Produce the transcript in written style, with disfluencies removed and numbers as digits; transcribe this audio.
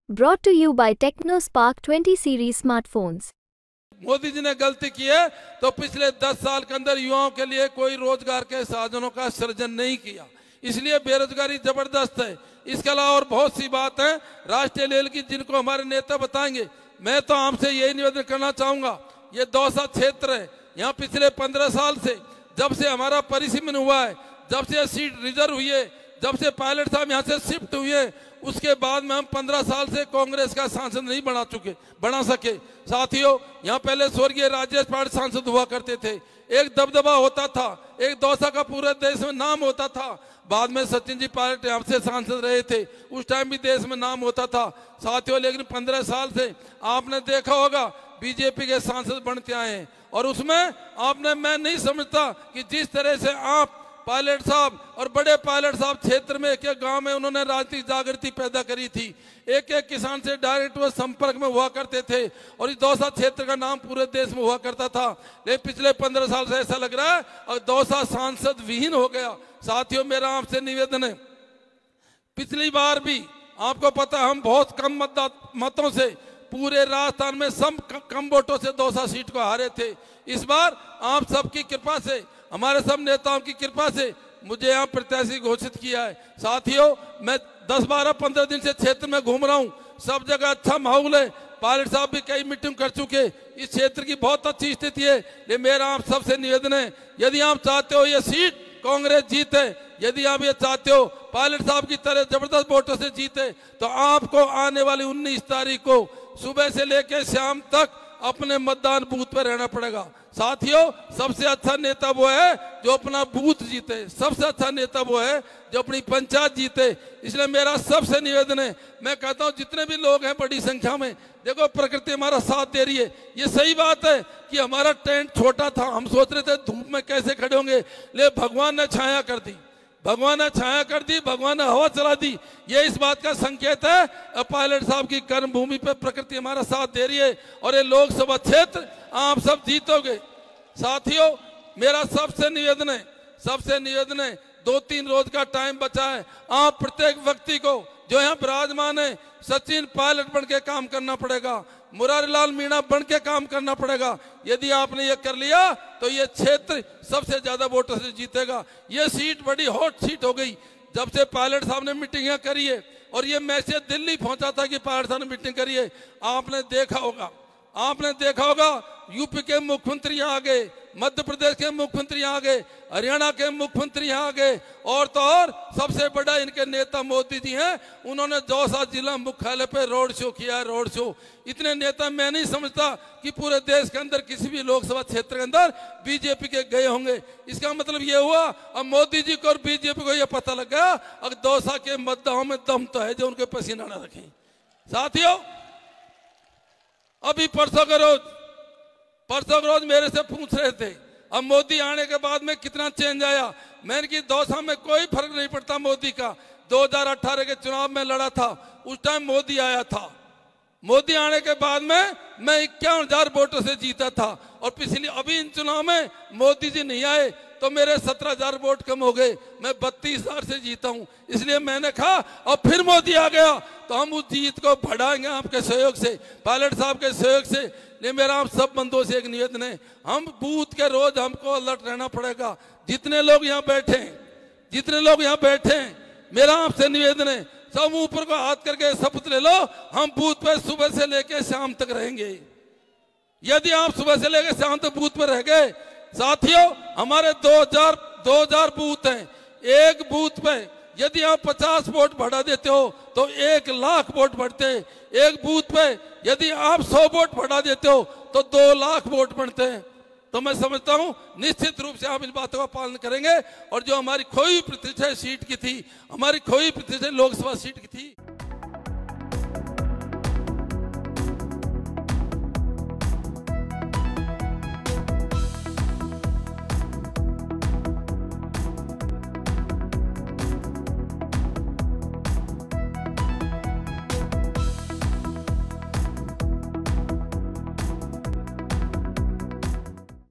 Brought to you by TechnoSpark 20 series smartphones. Modi ji ने गलती की है तो पिछले 10 साल के अंदर युवाओं के लिए कोई रोजगार के साधनों का सृजन नहीं किया, इसलिए बेरोजगारी जबरदस्त है। इसके अलावा और बहुत सी बात है राष्ट्रीय लेवल की जिनको हमारे नेता बताएंगे। मैं तो आपसे यही निवेदन करना चाहूंगा, ये दौसा क्षेत्र है, यहाँ पिछले 15 साल से जब से हमारा परिसीमन हुआ है, जब से सीट रिजर्व हुई है, जब से पायलट साहब यहाँ से शिफ्ट हुए, उसके बाद में हम 15 साल से कांग्रेस का सांसद नहीं बना सके। साथियों, यहाँ पहले स्वर्गीय राजेश पाटिल सांसद हुआ करते थे, एक दबदबा होता था, एक दौसा का पूरे देश में नाम होता था। बाद में सचिन जी पायलट यहाँ से सांसद रहे थे, उस टाइम भी देश में नाम होता था। साथियों, लेकिन 15 साल से आपने देखा होगा बीजेपी के सांसद बनते आए हैं, और उसमें आपने, मैं नहीं समझता कि जिस तरह से आप पायलट साहब और बड़े पायलट साहब क्षेत्र में, एक एक गांव में उन्होंने राजनीतिक जागृति पैदा करी थी, एक एक किसान से डायरेक्ट वो संपर्क में हुआ करते थे, और इस दौसा क्षेत्र का नाम पूरे देश में हुआ करता था। लेकिन पिछले 15 साल से ऐसा लग रहा है और दौसा सांसद विहीन हो गया। साथियों, मेरा आपसे निवेदन है, पिछली बार भी आपको पता है हम बहुत कम मतों से पूरे राजस्थान में कम वोटों से दौसा सीट को हारे थे। इस बार आप सबकी कृपा से, हमारे सब नेताओं की कृपा से मुझे यहाँ प्रत्याशी घोषित किया है। साथियों, मैं 10, 12, 15 दिन से क्षेत्र में घूम रहा हूँ, सब जगह अच्छा माहौल है। पायलट साहब भी कई मीटिंग कर चुके, इस क्षेत्र की बहुत अच्छी स्थिति है। लेकिन मेरा आप सबसे निवेदन है, यदि आप चाहते हो ये सीट कांग्रेस जीते, यदि आप ये चाहते हो पायलट साहब की तरह जबरदस्त वोटों से जीते, तो आपको आने वाली 19 तारीख को सुबह से लेकर शाम तक अपने मतदान बूथ पर रहना पड़ेगा। साथियों, सबसे अच्छा नेता वो है जो अपना बूथ जीते, सबसे अच्छा नेता वो है जो अपनी पंचायत जीते। इसलिए मेरा सबसे निवेदन है, मैं कहता हूँ जितने भी लोग हैं बड़ी संख्या में, देखो प्रकृति हमारा साथ दे रही है। ये सही बात है कि हमारा टेंट छोटा था, हम सोच रहे थे धूप में कैसे खड़े होंगे, लेकिन भगवान ने छाया कर दी, भगवान ने छाया कर दी, भगवान ने हवा चला दी। ये इस बात का संकेत है पायलट साहब की कर्म भूमि पर प्रकृति हमारा साथ दे रही है, और ये लोकसभा क्षेत्र आप सब जीतोगे। साथियों, मेरा सबसे निवेदन है 2-3 रोज का टाइम बचा है, आप प्रत्येक व्यक्ति को जो यहाँ विराजमान है, सचिन पायलट बन के काम करना पड़ेगा, मुरारीलाल मीणा बन के काम करना पड़ेगा। यदि आपने ये कर लिया तो ये क्षेत्र सबसे ज्यादा वोटों से जीतेगा। ये सीट बड़ी हॉट सीट हो गई जब से पायलट साहब ने मीटिंग यहाँ करी है, और ये मैसेज दिल्ली पहुंचा था कि पायलट साहब ने मीटिंग करी है। आपने देखा होगा यूपी के मुख्यमंत्री आ गए, मध्य प्रदेश के मुख्यमंत्री आ गए, हरियाणा के मुख्यमंत्री आ गए, और तो और सबसे बड़ा इनके नेता मोदी जी हैं, उन्होंने दौसा जिला मुख्यालय पे रोड शो किया है, रोड शो। इतने नेता मैं नहीं समझता कि पूरे देश के अंदर किसी भी लोकसभा क्षेत्र के अंदर बीजेपी के गए होंगे। इसका मतलब ये हुआ अब मोदी जी को और बीजेपी को यह पता लग गया अब दौसा के मतदाताओं में दम तो है जो उनके पसीना न रखें। साथियों, अभी परसों के रोज मेरे से पूछ रहे थे अब मोदी आने के बाद में कितना चेंज आया। मैंने कि दौसा में कोई फर्क नहीं पड़ता मोदी का। 2018 के चुनाव में लड़ा था, उस टाइम मोदी आया था, मोदी आने के बाद में मैं 51,000 वोटों से जीता था, और पिछली अभी इन चुनाव में मोदी जी नहीं आए तो मेरे 17,000 वोट कम हो गए, मैं 32,000 से जीता हूं। इसलिए मैंने कहा और फिर मोदी आ गया तो हम उस जीत को बढ़ाएंगे आपके सहयोग से, पायलट साहब के सहयोग से। ये मेरा आप सब बंधुओं से एक निवेदन है, हम बूथ के रोज हमको अलर्ट रहना पड़ेगा। जितने लोग यहाँ बैठे हैं, मेरा आपसे निवेदन है, सब ऊपर को हाथ करके शपथ ले लो, हम बूथ पे सुबह से लेकर शाम तक रहेंगे। यदि आप सुबह से लेकर शाम तक बूथ पर रह गए, साथियों हमारे 2000 बूथ हैं, एक बूथ पे यदि आप 50 वोट बढ़ा देते हो तो 1 लाख वोट बढ़ते हैं। एक बूथ पे यदि आप 100 वोट बढ़ा देते हो तो 2 लाख वोट बढ़ते हैं। तो मैं समझता हूं निश्चित रूप से आप इन बातों का पालन करेंगे, और जो हमारी खोई प्रतिशत सीट की थी, हमारी खोई प्रतिशत लोकसभा सीट की थी,